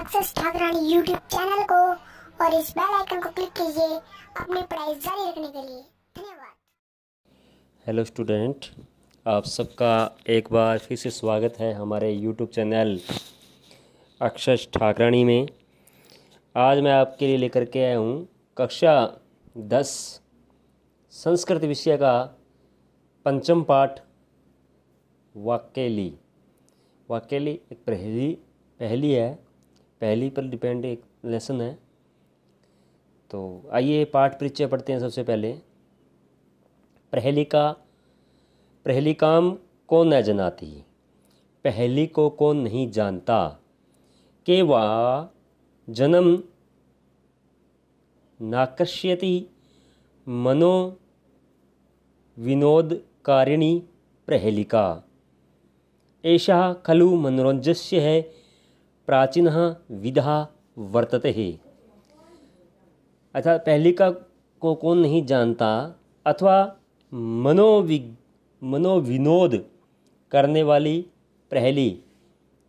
Akshay Thakrani YouTube channel को और इस बेल आइकन को क्लिक कीजिए अपनी पढ़ाई जारी रखने के लिए। धन्यवाद। हेलो स्टूडेंट, आप सबका एक बार फिर से स्वागत है हमारे यूट्यूब चैनल अक्षय ठाकरानी में। आज मैं आपके लिए लेकर के आया हूँ कक्षा 10 संस्कृत विषय का पंचम पाठ वाक्यली। वाक्यली एक पहली है, पहली पर डिपेंड एक लेसन है। तो आइए पाठ परिचय पढ़ते हैं। सबसे पहले पहली काम कौन न जनाती, पहली को कौन नहीं जानता। के वा जन्म नाकर्ष्यति मनो विनोदकारिणी प्रहेलिका। एषः खलु मनोरञ्जस्य है प्राचीनः विधा वर्तते है। अर्थात पहलिका को कौन नहीं जानता अथवा मनोविनोद करने वाली पहली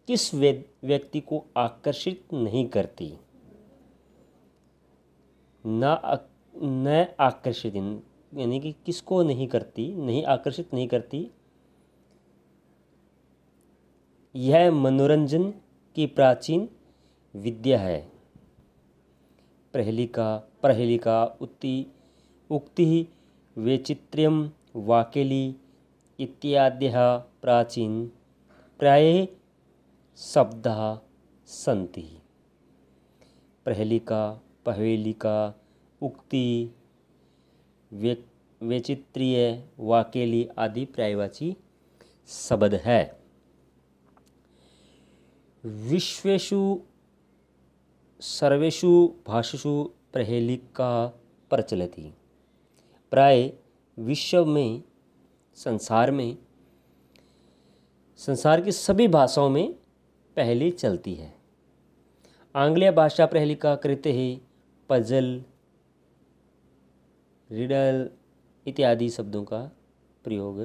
किस व्यक्ति को आकर्षित नहीं करती। न आकर्षित यानी कि किसको नहीं करती, नहीं आकर्षित नहीं करती। यह मनोरंजन की प्राचीन विद्या है। प्रहेलिका उक्ति वैचित्र्यं वाकेली इत्याद्यः प्राचीन प्रायः शब्दाः सन्ति। पहेलिका उक्ति वैचित्र्य वाकेली आदि पर्यायवाची शब्द है। विश्वेषु सर्वेषु भाषासु प्रहेलिका प्रचलति। प्राय विश्व में संसार की सभी भाषाओं में पहेली चलती है। आंग्लीय भाषा प्रहेलिका कहते हैं पजल, रिडल इत्यादि शब्दों का प्रयोग,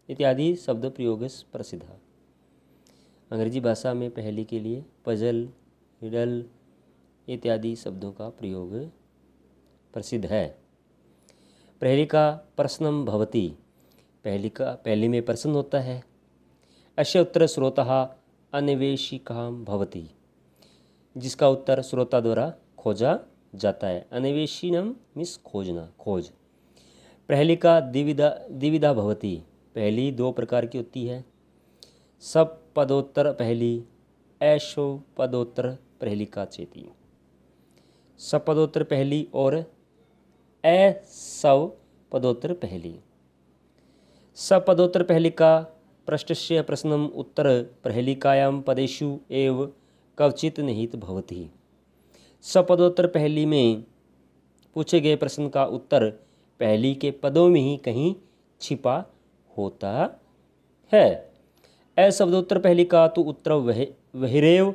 इत्यादि शब्द प्रयोग प्रसिद्ध है। अंग्रेजी भाषा में पहेली के लिए पजल, रिडल इत्यादि शब्दों का प्रयोग प्रसिद्ध है। पहेलिका प्रश्नम भवति, पहली में प्रश्न होता है। अस्य उत्तर श्रोतः अन्वेषिका भवति, जिसका उत्तर श्रोता द्वारा खोजा जाता है। अन्वेषिणम मीन्स खोजना, खोज। पहेलिका द्विविधा भवति, पहली दो प्रकार की होती है। सब पदोत्तर पहली, ऐशो पदोत्तर पहेलिका चेती। सपदोत्तर पहली और असव पदोत्तर पहली। सपदोत्तर पहेलिका पृष्ठस्य प्रश्नम उत्तर पहेलिकायां पदेषु एव क्वचित् निहित भवति। सपदोत्तर पहली में पूछे गए प्रश्न का उत्तर पहली के पदों में ही कहीं छिपा होता है। अशब्दोत्तर पहेलिका तो उत्तर वहिरेव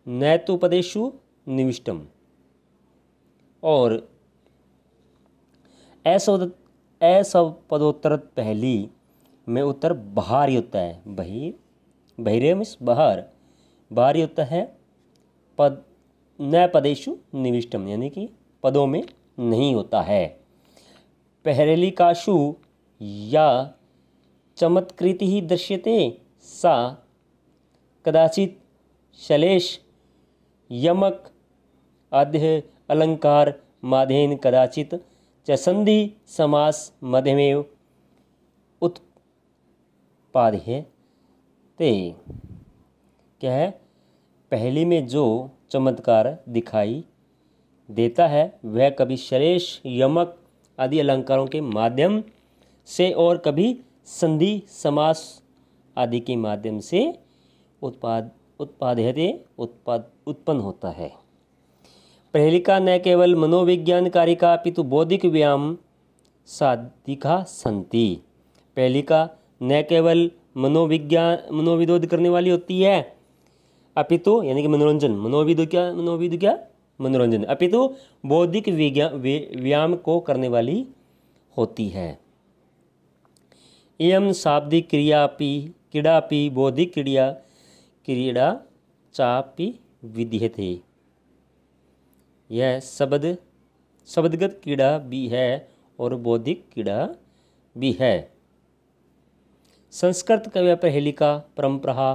न तो पदेषु निविष्टम। और असपदोत्तर पहली में उत्तर बाहर ही होता है। बहिरेव मीन्स बाहर, बाहर ही होता है। पद न पदेषु निविष्टम यानी कि पदों में नहीं होता है। पहेलिकासु या चमत्कृति ही दृश्यते सा कदाचित् श्लेष यमक आद्य अलंकार माध्येन कदाचित् च संधि समास मध्यमेव उत्पाद्यते। क्या है? पहली में जो चमत्कार दिखाई देता है वह कभी श्लेष यमक आदि अलंकारों के माध्यम से और कभी संधि समास आदि के माध्यम से उत्पन्न होता है। पहेलिका न केवल मनोविज्ञान कारिका अपितु बौद्धिक व्यायाम साधिका संति। पहेलिका न केवल मनोविनोद करने वाली होती है अपितु यानी कि मनोरंजन, मनोरंजन अपितु बौद्धिक व्यायाम को करने वाली होती है। एवं शाब्दिक क्रियापि बौद्धिक क्रिया चापि विद्यते। यह शब्दगत कीड़ा भी है और बौद्धिक कीड़ा भी है। संस्कृत काव्य प्रहेलिका परंपरा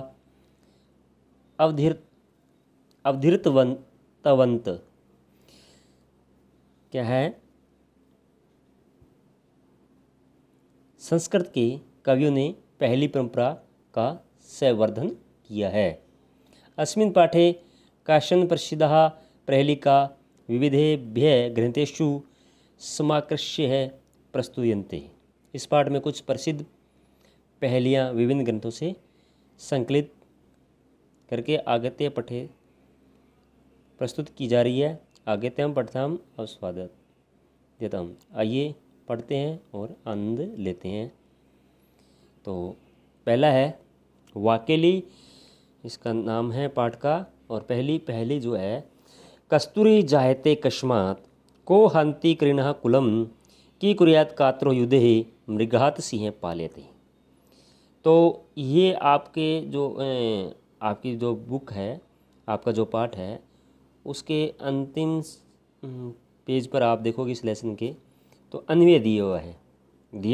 अवधृतवंत क्या है? संस्कृत के कवियों ने पहली परंपरा का संवर्धन किया है। अस्मिन् पाठे काश्चन प्रसिद्धः प्रहेलिका विविधेभ्यः ग्रंथेषु समाकृष्य प्रस्तूयन्ते। इस पाठ में कुछ प्रसिद्ध पहेलियाँ विभिन्न ग्रंथों से संकलित करके आगत्य पठे प्रस्तुत की जा रही है। आगत्यम पठताम स्वागत देताम। आइए पढ़ते हैं और आनंद लेते हैं। तो पहला है वाकेली, इसका नाम है पाठ का। और पहली जो है, कस्तूरी जायते कस्मात् को हंति कृणः कुलम की कुर्यात् कात्रो युधे मृगात् सिंह पाल्यते। तो ये आपकी जो बुक है, आपका जो पाठ है, उसके अंतिम पेज पर आप देखोगे इस लेसन के, तो अन्वय दिया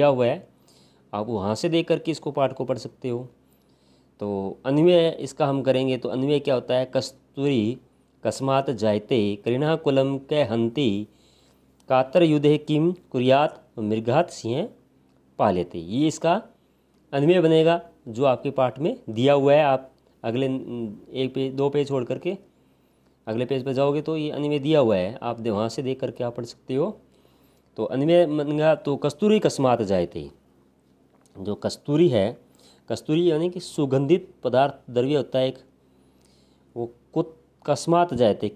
हुआ है। आप वहाँ से देख करके इसको पाठ को पढ़ सकते हो। तो अन्वय इसका हम करेंगे। तो अन्वय क्या होता है? कस्तूरी कस्मात् जायते कृणः कुलम कै हंति कातर युधे किम कुर्यात् मृगात् सिंह पाल्यते। ये इसका अन्वय बनेगा जो आपके पाठ में दिया हुआ है। आप अगले एक पेज 2 पेज छोड़ करके अगले पेज पर जाओगे तो ये अन्वय दिया हुआ है, आप वहाँ से देख करके आप पढ़ सकते हो। तो अन्वय बनेगा तो कस्तूरी कस्मात् जायते। जो कस्तूरी है, कस्तूरी यानी कि सुगंधित पदार्थ द्रव्य होता है एक, वो कस्मात् जायते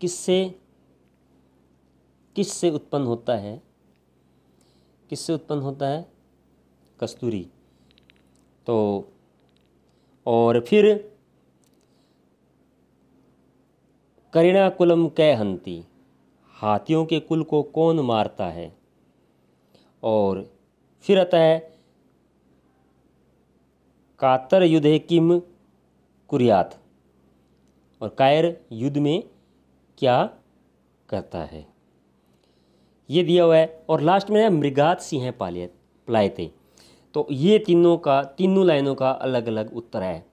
किससे उत्पन्न होता है? किससे उत्पन्न होता है? कस्तूरी। तो और फिर करिणा कुलम कै हंति, हाथियों के कुल को कौन मारता है? और फिर आता है कातर युद्धे किम कुर्यात्, और कायर युद्ध में क्या करता है? ये दिया हुआ है। और लास्ट में है मृगात् सिंह पलायते। तो ये तीनों लाइनों का अलग अलग उत्तर है।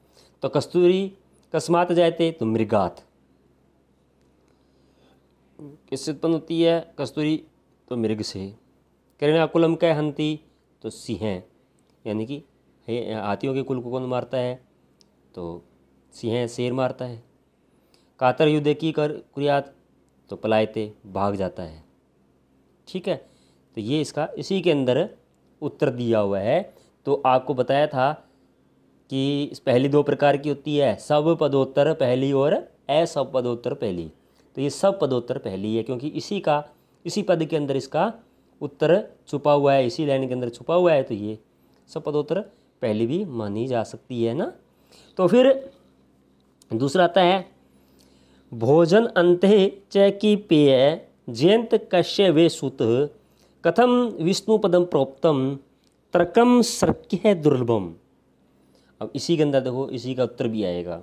तो कस्तूरी कस्मात् जायते तो मृगात्, किससे उत्पन्न होती है कस्तूरी? तो मृग से। करिणा कुलम कै हंति तो सिंह, यानी कि हाथियों के कुल को कौन मारता है? तो सिंह, शेर मारता है। कातर युद्धे की कुर्यात् तो पलायते, भाग जाता है। ठीक है, तो ये इसका इसी के अंदर उत्तर दिया हुआ है। तो आपको बताया था कि पहली 2 प्रकार की होती है, सब पदोत्तर पहली और असब पदोत्तर पहली। तो ये सब पदोत्तर पहली है, क्योंकि इसी पद के अंदर इसका उत्तर छुपा हुआ है, इसी लाइन के अंदर छुपा हुआ है। तो ये सब पदोत्तर पहली भी मानी जा सकती है ना। तो फिर दूसरा आता है भोजन अंते च की पेय जयंत कश्य वे सुत कथम विष्णु पदम प्रोक्तम तर्कम सर्क्य दुर्लभम। अब इसी के अंदर देखो, इसी का उत्तर भी आएगा।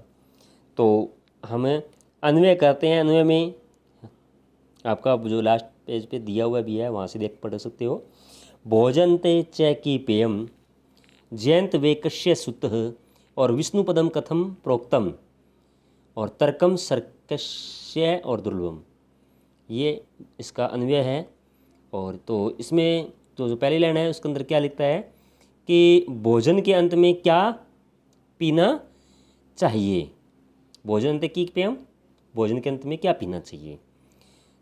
तो हमें अन्वय करते हैं। अन्वय में आपका जो लास्ट पेज पे दिया हुआ भी है, वहाँ से देख पढ़ सकते हो। भोजनते च की पेयम जयंत वेकश्य सुत और विष्णु पदम कथम प्रोक्तम और तर्कम सर्कश्य और दुर्लभम, ये इसका अन्वय है। और तो इसमें तो जो पहली लाइन है उसके अंदर क्या लिखता है कि भोजन के अंत में क्या पीना चाहिए? भोजन अंत की पेयम, भोजन के अंत में क्या पीना चाहिए?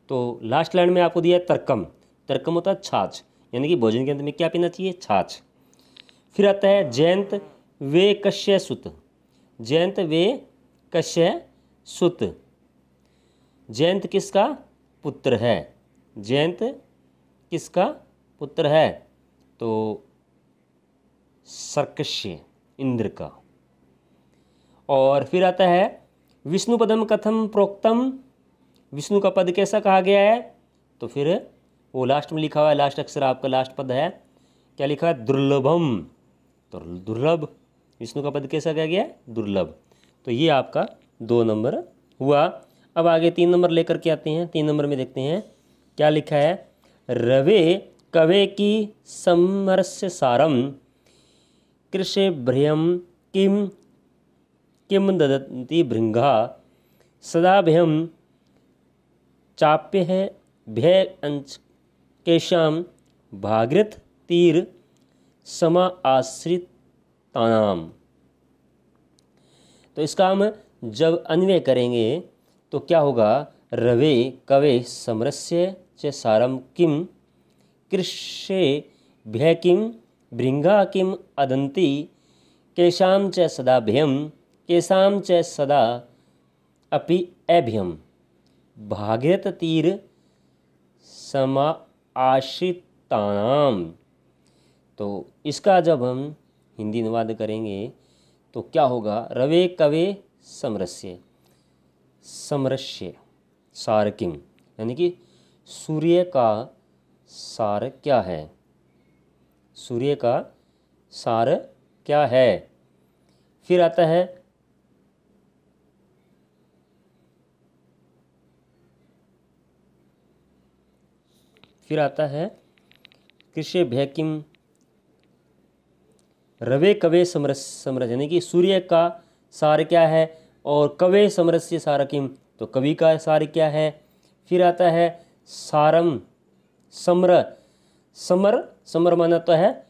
तो लास्ट लाइन में आपको दिया है तर्कम। तर्कम होता है छाछ, यानी कि भोजन के अंत में क्या पीना चाहिए? छाछ। फिर आता है जयंत वे कश्य सुत। जयंत वे कश्य सुत, जयंत किसका पुत्र है? जयंत किसका पुत्र है? तो सर्कश्य, इंद्र का। और फिर आता है विष्णु पदम कथम प्रोक्तम, विष्णु का पद कैसा कहा गया है? तो फिर वो लास्ट में लिखा हुआ है, लास्ट अक्षर आपका लास्ट पद है, क्या लिखा है? दुर्लभम। तो दुर्लभ, विष्णु का पद कैसा कहा गया है? दुर्लभ। तो ये आपका 2 नंबर हुआ। अब आगे 3 नंबर लेकर के आते हैं। 3 नंबर में देखते हैं क्या लिखा है। रवे कवे की समरस्य सारम कृषे भ्रयम किम किम ददति भृंगा सदा भयम चाप्य है भय अंच केशाम भागृत तीर समा आश्रितानाम। तो इसका हम जब अन्वय करेंगे तो क्या होगा। रवे कवे समरस्य च सारम किम कृष्ये भय किम भृंगा किम अदंती केशाम च सदा भयम केशाम च सदा अपि अभयम भागृत तीर समा आश्रितानाम। तो इसका जब हम हिंदी अनुवाद करेंगे तो क्या होगा। रवे कवे समरस्य, समरस्य सारकिंग यानी कि सूर्य का सार क्या है। सूर्य का सार क्या है। फिर आता है कृष्य भय किम रवे कवे समरस यानी कि सूर्य का सार क्या है और कवे समरस्य सारकिम तो कवि का सार क्या है। फिर आता है सारम समर समर समर माना तो है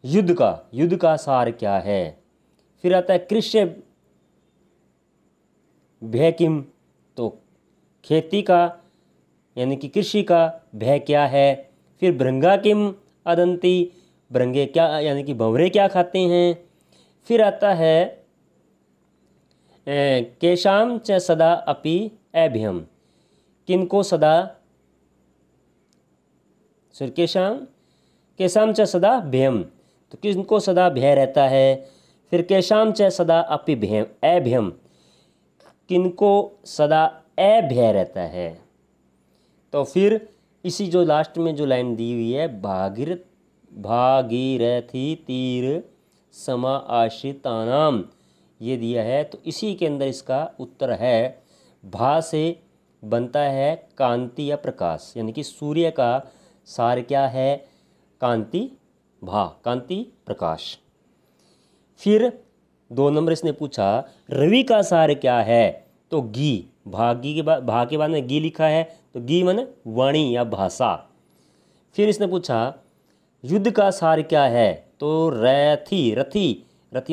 युद्ध का सार क्या है। फिर आता है कृष्य भय किम तो खेती का यानी कि कृषि का भय क्या है। फिर भृंगा किम अदंती भृंगे क्या यानी कि भंवरे क्या खाते हैं। फिर आता है केशाम च सदा अपि अभयम किनको सदा केशाम च सदा भयम तो किनको सदा भय रहता है। फिर केशाम च सदा अपि भयम अभयम किनको सदा अभय रहता है। तो फिर इसी जो लास्ट में जो लाइन दी हुई है भागीरथी तीर समा आश्रितानाम ये दिया है तो इसी के अंदर इसका उत्तर है। भा से बनता है कांति या प्रकाश यानी कि सूर्य का सार क्या है कांति भा कांति प्रकाश। फिर 2 नंबर इसने पूछा रवि का सार क्या है तो गी भागी के बाद भा के बाद में गी लिखा है तो गी माने वाणी या भाषा। फिर इसने पूछा युद्ध का सार क्या है तो रथी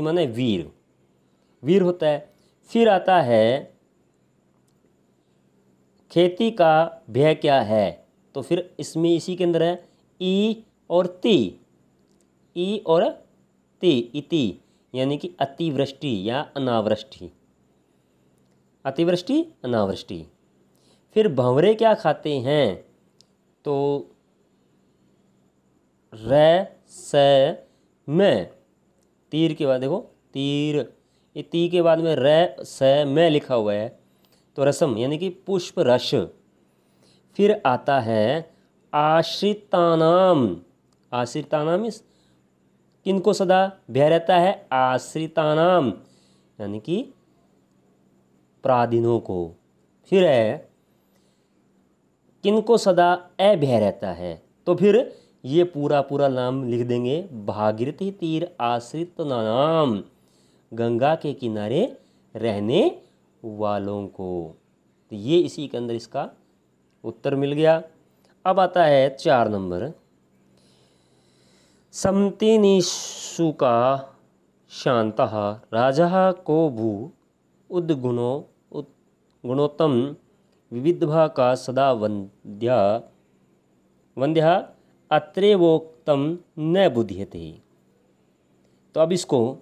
माने वीर होता है। फिर आता है खेती का भय क्या है तो फिर इसमें इसी के अंदर है ई और इति यानी कि अतिवृष्टि या अनावृष्टि अनावृष्टि। फिर भंवरे क्या खाते हैं तो में तीर के बाद देखो तीर ती के बाद में में लिखा हुआ है तो रसम यानी कि पुष्प रस। फिर आता है आश्रितानाम किनको सदा भय रहता है आश्रितानाम यानी कि पराधीनों को। फिर है किनको सदा अभय रहता है तो फिर ये पूरा नाम लिख देंगे भागीरथी तीर आश्रित नाम गंगा के किनारे रहने वालों को। तो ये इसी के अंदर इसका उत्तर मिल गया। अब आता है 4 नंबर समतिनिषु का शांतः राजा को भू गुणोत्तम विविधभा का सदा वंद्या अत्रेवोक्तम न बुध्यते। तो अब इसको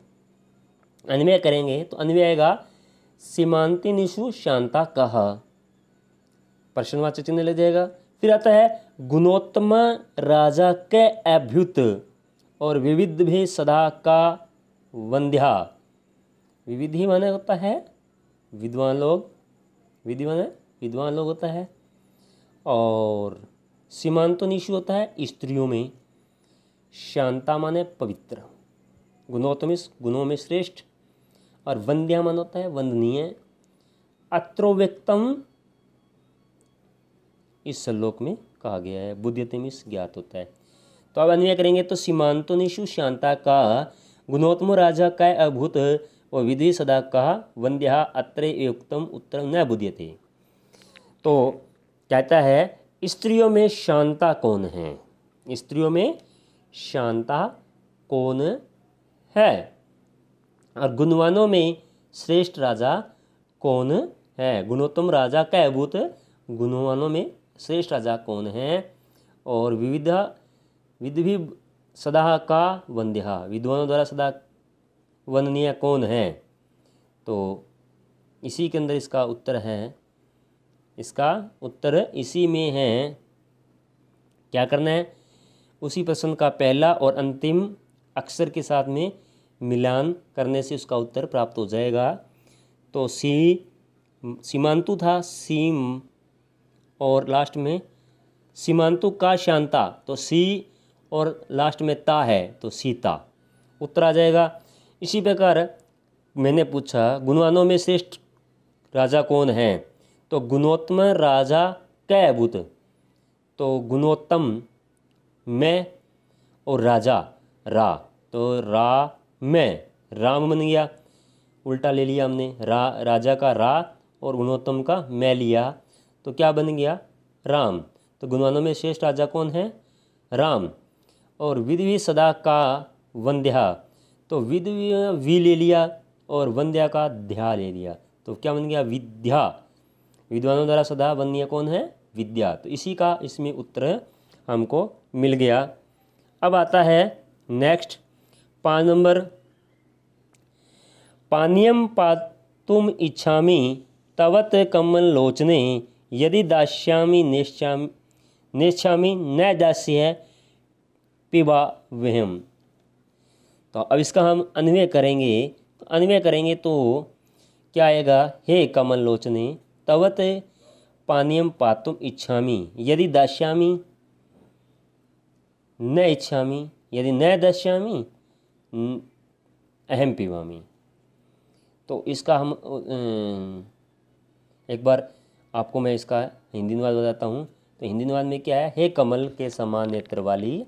अन्वय करेंगे तो अन्वय आएगा सीमांतिनिषु शांता कह प्रश्नवाचक चिन्ह लग जाएगा। फिर आता है गुणोत्तम राजा के अभ्युत और विविध भी सदा का वंद्या विविधि माने होता है विद्वान लोग विद्वान लोग होता है और सीमांतनिषु होता है स्त्रियों में। शांता माने पवित्र गुणोत्तम गुणों में श्रेष्ठ और वंद्या मान होता है वंदनीय। अत्रोव्यक्तम इस श्लोक में कहा गया है। बुध्यते में ज्ञात होता है। तो अब अन्वय करेंगे तो सीमांतोनिषु शांता का गुणोत्तम राजा का अभूत और विधि सदा का वंद्या अत्रे युक्तम उत्तर न बुध्यते। तो कहता है स्त्रियों में शांता कौन है, स्त्रियों में शांता कौन है, और गुणवानों में श्रेष्ठ राजा कौन है। गुणोत्तम राजा का अभूत, गुणवानों में श्रेष्ठ राजा कौन है, और विधि सदा का वंद्या, विद्वानों द्वारा सदा वंदनीय कौन है। तो इसी के अंदर इसका उत्तर है, इसका उत्तर इसी में है। क्या करना है, उसी प्रश्न का पहला और अंतिम अक्षर के साथ में मिलान करने से उसका उत्तर प्राप्त हो जाएगा। तो सीमांतु था सीम, और लास्ट में सीमांतु का शांता, तो सी और लास्ट में ता है तो सीता, उत्तर आ जाएगा। इसी प्रकार मैंने पूछा गुणवानों में श्रेष्ठ राजा कौन है, तो गुणोत्तम राजा कै अभूत, तो गुणोत्तम में और राजा रा, तो रा में राम बन गया, उल्टा ले लिया हमने, राजा का रा और गुणोत्तम का मैं लिया, तो क्या बन गया राम। तो गुणवानों में श्रेष्ठ राजा कौन है, राम। और विधि सदा का वंद्या, तो वी ले लिया और वंद्या का ध्या ले लिया, तो क्या बन गया विद्या। विद्वानों द्वारा सदा वंद्य कौन है, विद्या। तो इसी का इसमें उत्तर हमको मिल गया। अब आता है नेक्स्ट 5 नंबर, पानीयम पातुम इच्छामि तवत कमल लोचने यदि दास्यामि नेच्छामि न दास्य पिबा वहम। तो अब इसका हम अन्वय करेंगे तो क्या आएगा, हे कमल लोचने तवत पानीयम पातुम इच्छामि यदि दास्यामि न इच्छामि यदि न दास्यामि अहम पिबामि। तो इसका हम एक बार आपको मैं इसका हिंदी अनुवाद बताता हूँ। तो हिंदी अनुवाद में क्या है, हे कमल के समान नेत्र वाली,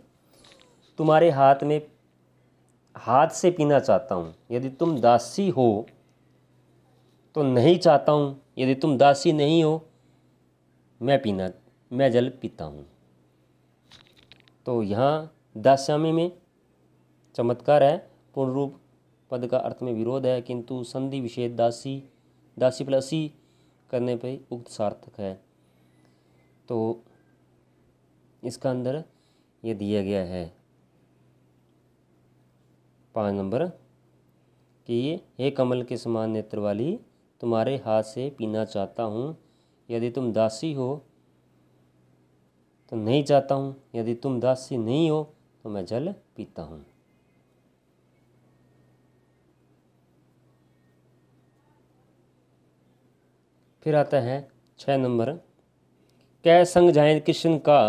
तुम्हारे हाथ से पीना चाहता हूँ, यदि तुम दासी हो तो नहीं चाहता हूँ, यदि तुम दासी नहीं हो मैं जल पीता हूँ। तो यहाँ दास्यामी में चमत्कार है, पूर्ण रूप पद का अर्थ में विरोध है, किंतु संधि विषेद दासी प्लस सी करने पे उक्त सार्थक है। तो इसका अंदर ये दिया गया है 5 नंबर कि ये हे कमल के समान नेत्र वाली, तुम्हारे हाथ से पीना चाहता हूँ, यदि तुम दासी हो तो नहीं चाहता हूँ, यदि तुम दासी नहीं हो तो मैं जल पीता हूँ। फिर आता है 6 नंबर, कै संग जाए कृष्ण का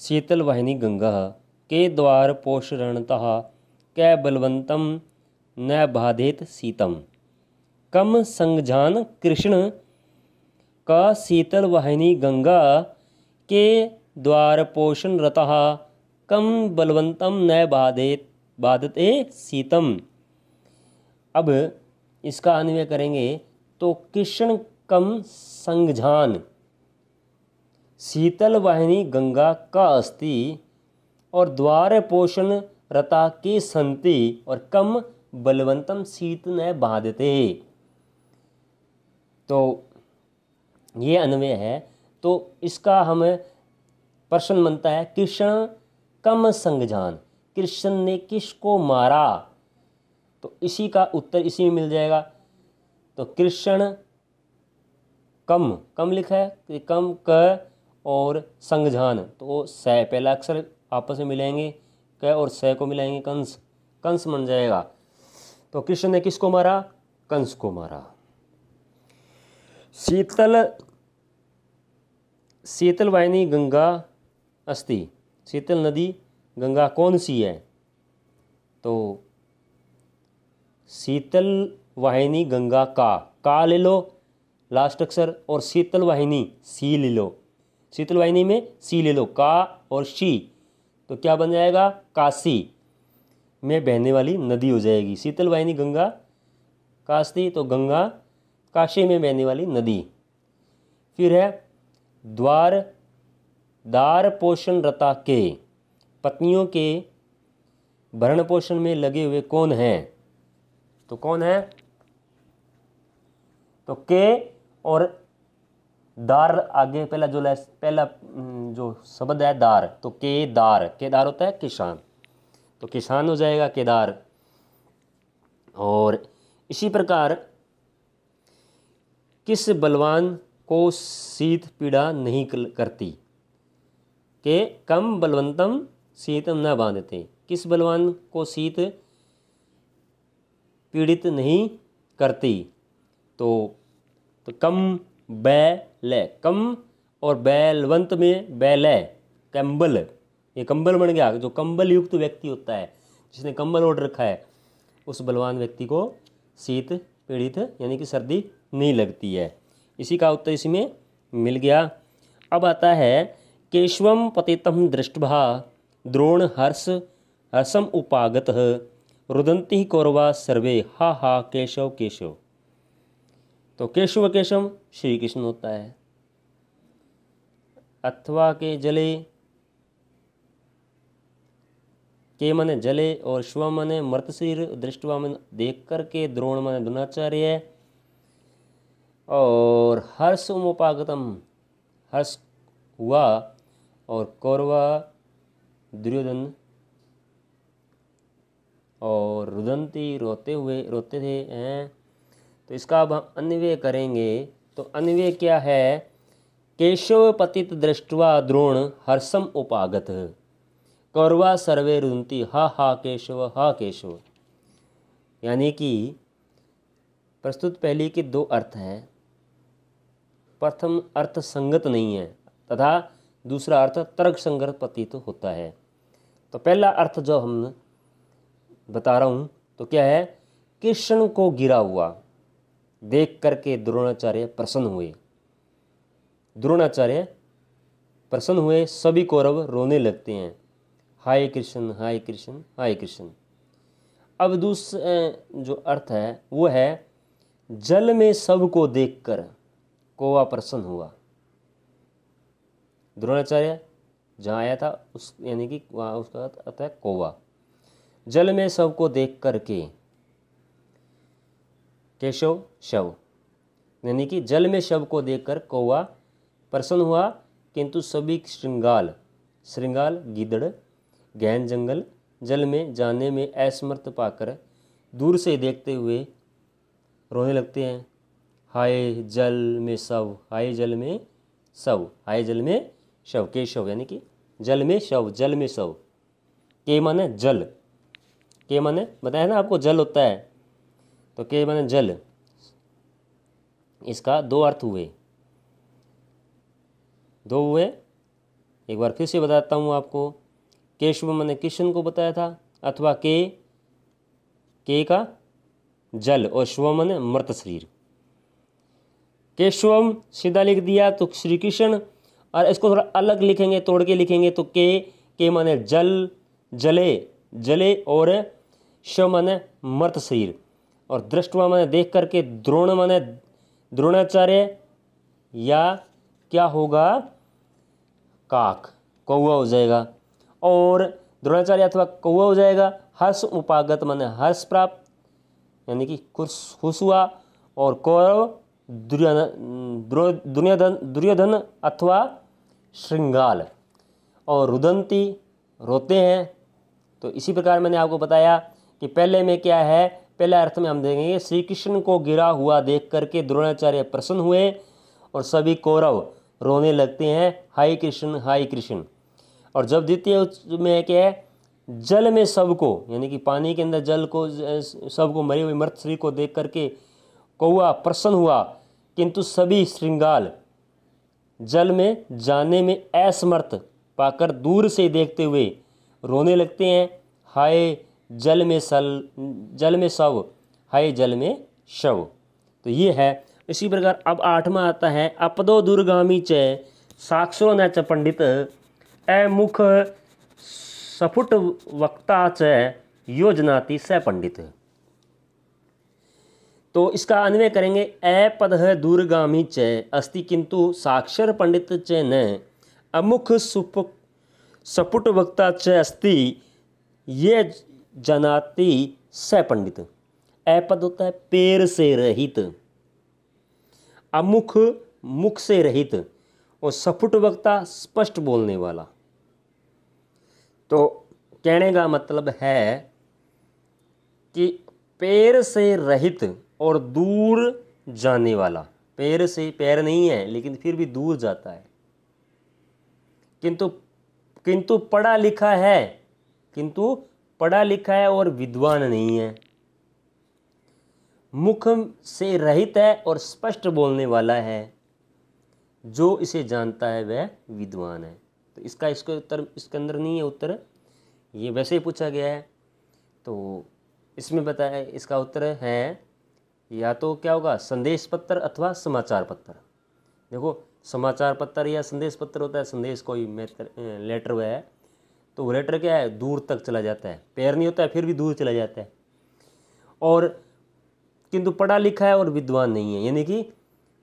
शीतल वाहिनी गंगा के द्वार पोषरणतः कै बलवंतम न बाधेत शीतम। कम संगजान कृष्ण का शीतल वाहिनी गंगा के द्वार पोषण रतः कम बलवंतम न बाधते शीतम। अब इसका अन्वय करेंगे तो कृष्ण कम संगजान शीतल वाहिनी गंगा का अस्ति और द्वार पोषण रता के संति और कम बलवंतम शीत न बाधते। तो ये अन्वय है। तो इसका हमें प्रश्न बनता है, कृष्ण कम संगजान, कृष्ण ने किसको मारा, तो इसी का उत्तर इसी में मिल जाएगा। तो कृष्ण कम लिखा है, कम क और संगजान, तो स पहला अक्षर आपस में मिलाएंगे, क और स को मिलाएंगे, कंस बन जाएगा। तो कृष्ण ने किसको मारा, कंस को मारा। शीतल वाहिनी गंगा अस्ति, शीतल नदी गंगा कौन सी है, तो शीतल वाहिनी गंगा का ले लो, लास्ट अक्षर, और शीतल वाहिनी सी ले लो, शीतल वाहिनी में सी ले लो, का और शी, तो क्या बन जाएगा, काशी में बहने वाली नदी हो जाएगी। शीतल वाहिनी गंगा, काशी तो गंगा काशी में बहने वाली नदी। फिर है द्वार दार पोषण रता के, पत्नियों के भरण पोषण में लगे हुए कौन हैं, तो कौन है, तो के और दार आगे पहला जो शब्द है दार, तो केदार, केदार होता है किसान, तो किसान हो जाएगा केदार। और इसी प्रकार किस बलवान को शीत पीड़ा नहीं करती, के कम बलवंतम शीतम न बांधते, किस बलवान को शीत पीड़ित नहीं करती, तो कम बैल, कम और बैलवंत में बैल, कंबल, ये कंबल बन गया, जो कंबल युक्त व्यक्ति होता है, जिसने कंबल ओढ़ रखा है, उस बलवान व्यक्ति को शीत पीड़ित यानी कि सर्दी नहीं लगती है। इसी का उत्तर इसी में मिल गया। अब आता है केशवम पतितम दृष्टभा द्रोण हर्षम उपागत रुदंती कौरवा सर्वे हा हा केशव केशव, तो केशव केशव श्री कृष्ण होता है। अथवा के जले, के मने जले और श्व मने मृत शरीर, दृष्टवा मन देख करके, द्रोण मने द्रोणाचार्य, और हर्ष उपागतम हर्ष हुआ, और कौरवा दुर्योधन, और रुदंती रोते थे हैं। तो इसका अब हम अन्वय करेंगे, तो अन्वय क्या है, केशव पतित दृष्टवा द्रोण हर्षम उपागत कौरवा सर्वे रुदंती हा हा केशव। यानी कि प्रस्तुत पहली के दो अर्थ हैं, प्रथम अर्थ संगत नहीं है तथा दूसरा अर्थ तर्क संगत प्रतीत होता है। तो पहला अर्थ जो हम बता रहा हूँ तो क्या है, कृष्ण को गिरा हुआ देख करके द्रोणाचार्य प्रसन्न हुए, द्रोणाचार्य प्रसन्न हुए, सभी कौरव रोने लगते हैं, हाय कृष्ण हाय कृष्ण हाय कृष्ण। अब दूसरा जो अर्थ है वो है, जल में सबको देखकर कौवा प्रसन्न हुआ, द्रोणाचार्य जहाँ आया था उस यानी कि वहाँ उसका अर्थ है कौवा, जल में सबको देख करके केशव शव, यानी कि जल में शव को देखकर कौवा प्रसन्न हुआ, किंतु सभी श्रृंगाल गिदड़ गहन जंगल जल में जाने में असमर्थ पाकर दूर से देखते हुए रोने लगते हैं, हाय जल में शव, हाय जल में शव, हाय जल में शव, केशव यानी कि जल में शव, जल में शव, के माने जल, के माने बताया ना आपको जल होता है, तो के माने जल, इसका दो अर्थ हुए, एक बार फिर से बताता हूँ आपको। केशव माने कृष्ण को बताया था, अथवा के का जल, और श्व माने मृत शरीर। केशवम सीधा लिख दिया तो श्री कृष्ण, और इसको थोड़ा अलग लिखेंगे, तोड़ के लिखेंगे तो के माने जल, जले, और शव माने मृत शरीर, और दृष्टवा माने देख करके, द्रोण माने द्रोणाचार्य, या क्या होगा काक, कौवा हो जाएगा, और द्रोणाचार्य अथवा कौवा हो जाएगा। हर्ष उपागत माने हर्ष प्राप्त यानी कि खुश हुआ, और कौरव दुर्योधन अथवा श्रृंगाल, और रुदंती रोते हैं। तो इसी प्रकार मैंने आपको बताया कि पहले में क्या है, पहले अर्थ में हम देखेंगे श्री कृष्ण को गिरा हुआ देख करके द्रोणाचार्य प्रसन्न हुए और सभी कौरव रोने लगते हैं, हाय कृष्ण हाय कृष्ण। और जब द्वितीय में क्या है, जल में सबको यानी कि पानी के अंदर जल को सबको मरे हुए मृत शरीर को देख करके कौवा प्रसन्न हुआ, किंतु सभी श्रृंगाल जल में जाने में असमर्थ पाकर दूर से देखते हुए रोने लगते हैं, हाय जल में शव, हाय जल में शव। तो ये है इसी प्रकार अब 8वां आता है अपदो दूरगामी च साक्षरो न च पंडित अमुख सफुट वक्ता च योजनाति स पंडित। तो इसका अन्वय करेंगे अपद दूरगामी च अस्ति किंतु साक्षर पंडित च न अमुख सपुट वक्ता च अस्ति ये जनाति स पंडित। अपद होता है पैर से रहित, अमुख मुख से रहित, और सपुट वक्ता स्पष्ट बोलने वाला। तो कहने का मतलब है कि पैर से रहित और दूर जाने वाला। पैर से, पैर नहीं है लेकिन फिर भी दूर जाता है, किंतु पढ़ा लिखा है, किंतु पढ़ा लिखा है और विद्वान नहीं है। मुख से रहित है और स्पष्ट बोलने वाला है, जो इसे जानता है वह विद्वान है। तो इसका उत्तर इसके अंदर नहीं है उत्तर, ये वैसे ही पूछा गया है। तो इसमें बताया इसका उत्तर है या तो क्या होगा, संदेश पत्र अथवा समाचार पत्र। देखो समाचार पत्र या संदेश पत्र होता है, संदेश कोई लेटर हुआ है तो वो लेटर क्या है, दूर तक चला जाता है, पैर नहीं होता है फिर भी दूर चला जाता है। और किंतु पढ़ा लिखा है और विद्वान नहीं है, यानी कि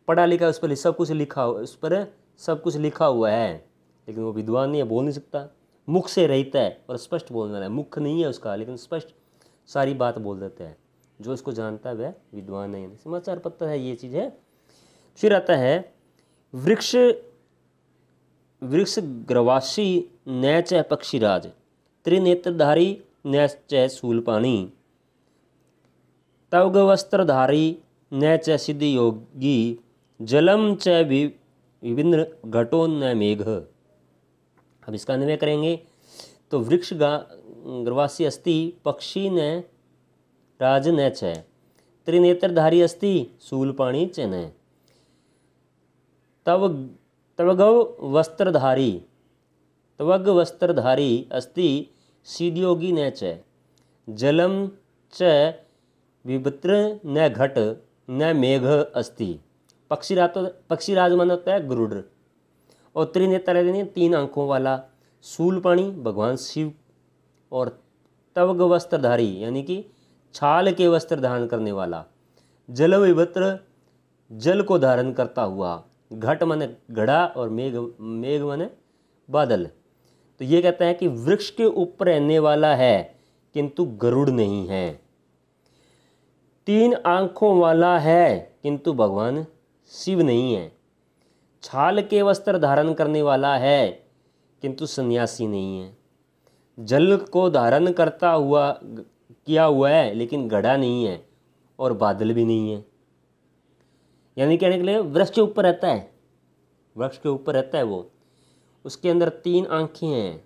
पढ़ा लिखा है, उस पर सब कुछ लिखा, उस पर सब कुछ लिखा हुआ है लेकिन वो विद्वान नहीं है, बोल नहीं सकता। मुख से रहता है और स्पष्ट बोलने वाला है, मुख नहीं है उसका लेकिन स्पष्ट सारी बात बोल देता है, जो इसको जानता है वह विद्वान नहीं है। समाचार पत्र है, ये चीज़ है। फिर आता है वृक्ष ग्रवासी न च पक्षीराज त्रिनेत्रधारी न च शूलपाणी तवग वस्त्रधारी न च सिद्ध योगी जलम च विभिन्न घटो न मेघ। अब इसका अन्वय करेंगे तो वृक्ष ग्रवासी अस्ति पक्षी न राज न च त्रिनेत्रधारी अस्ति शूलपाणी च न तवग वस्त्रधारी अस्ति सिद्धयोगी न च जलम च विभित्र न घट न मेघ अस्ति। पक्षीराज मन होता है गरुड़, और त्रिनेत्र यानी 3 आंखों वाला, शूलपाणी भगवान शिव, और तवग वस्त्रधारी यानी कि छाल के वस्त्र धारण करने वाला, जल विभित्र जल को धारण करता हुआ, घट मन घड़ा, और मेघ मन बादल। तो ये कहता है कि वृक्ष के ऊपर रहने वाला है किंतु गरुड़ नहीं है, 3 आंखों वाला है किंतु भगवान शिव नहीं है, छाल के वस्त्र धारण करने वाला है किंतु सन्यासी नहीं है, जल को धारण करता हुआ किया हुआ है लेकिन घड़ा नहीं है, और बादल भी नहीं है। यानी कहने के लिए वृक्ष के ऊपर रहता है, वृक्ष के ऊपर रहता है वो, उसके अंदर 3 आंखें हैं,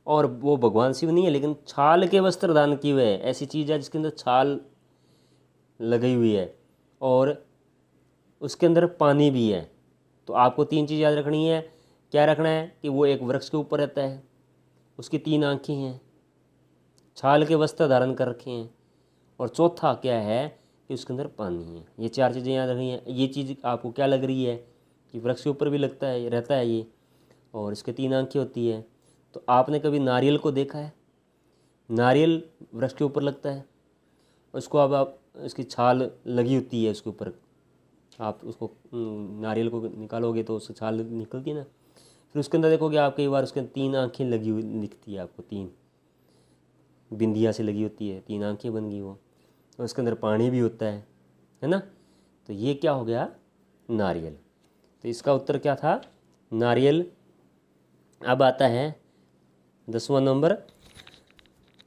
और वो भगवान शिव नहीं है लेकिन छाल के वस्त्र धारण किए हुए है। ऐसी चीज़ है जिसके अंदर छाल लगी हुई है और उसके अंदर पानी भी है। तो आपको 3 चीज़ याद रखनी है। क्या रखना है कि वो एक वृक्ष के ऊपर रहता है, उसकी 3 आंखें हैं, छाल के वस्त्र धारण कर रखे हैं, और चौथा क्या है कि उसके अंदर पानी है। ये 4 चीज़ें याद रखनी है। ये चीज़ आपको क्या लग रही है कि वृक्ष के ऊपर भी लगता है, रहता है ये, और इसके 3 आंखें होती है। तो आपने कभी नारियल को देखा है? नारियल वृक्ष के ऊपर लगता है, उसको अब आप इसकी छाल लगी होती है उसके ऊपर, आप उसको नारियल को निकालोगे तो उससे छाल निकलती है ना, फिर उसके अंदर देखोगे आप कई बार उसके 3 आंखें लगी हुई दिखती है आपको, 3 बिंदिया से लगी होती है, 3 आंखें बन गई वो, और उसके अंदर पानी भी होता है ना। तो ये क्या हो गया? नारियल। तो इसका उत्तर क्या था? नारियल। अब आता है 10वां नंबर,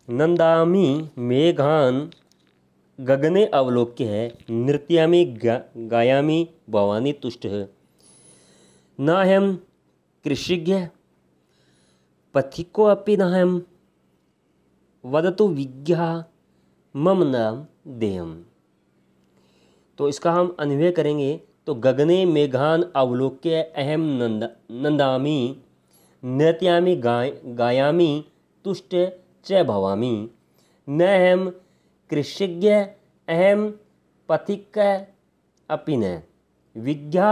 नंदामी मेघान गगने अवलोक्य है नृत्यामी गायामी भवानी तुष्ट है नाहम कृषिज्ञ पथिको अपि नाहम वदतु विज्ञा मम नाम देयम। तो इसका हम अन्वय करेंगे तो गगने मेघान अवलोक्य अहम नंदामी नृत्यामी गायामी तुष्ट च भवामी न हम कृषिज्ञ अहम पथिक अपि न विज्ञा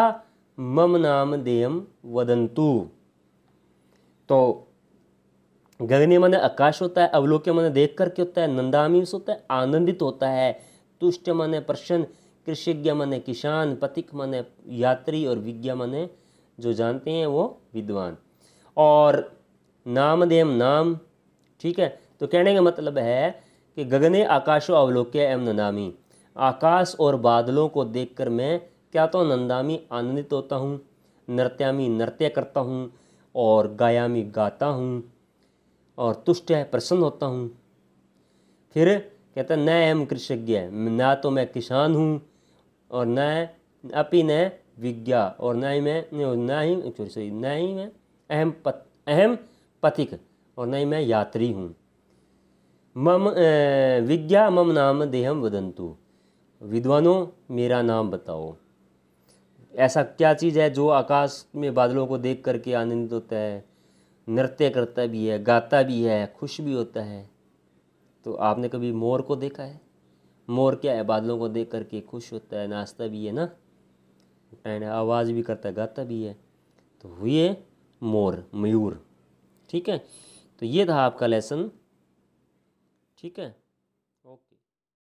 मम नाम देयम वदंतु। तो गगने माने आकाश होता है, अवलोक्य माने देख करके होता है, नंदामी होता है आनंदित होता है, तुष्ट माने प्रसन्न, कृषज्ञ माने किसान, पथिक माने यात्री और विज्ञा माने जो जानते हैं वो विद्वान। और नामदेम नाम, ठीक है। तो कहने का मतलब है कि गगने आकाशो अवलोक्य एवं नंदामी, आकाश और बादलों को देखकर मैं क्या तो नंदामी आनंदित होता हूँ, नृत्यामी नृत्य करता हूँ, और गायामी गाता हूँ, और तुष्ट है प्रसन्न होता हूँ। फिर कहता है न एम कृषज्ञ, ना तो मैं किसान हूँ, और न अपि न विज्ञा, और न ही मैं अहम पथिक, और न ही मैं यात्री हूँ। मम विज्ञा मम नाम देहम वदंतु, विद्वानों मेरा नाम बताओ। ऐसा क्या चीज़ है जो आकाश में बादलों को देख करके आनंदित होता है, नृत्य करता भी है, गाता भी है, खुश भी होता है। तो आपने कभी मोर को देखा है? मोर क्या है, बादलों को देख करके खुश होता है, नाचता भी है ना, आवाज़ भी करता है, गाता भी है। तो हुए मोर, मयूर। ठीक है, तो ये था आपका लेसन। ठीक है।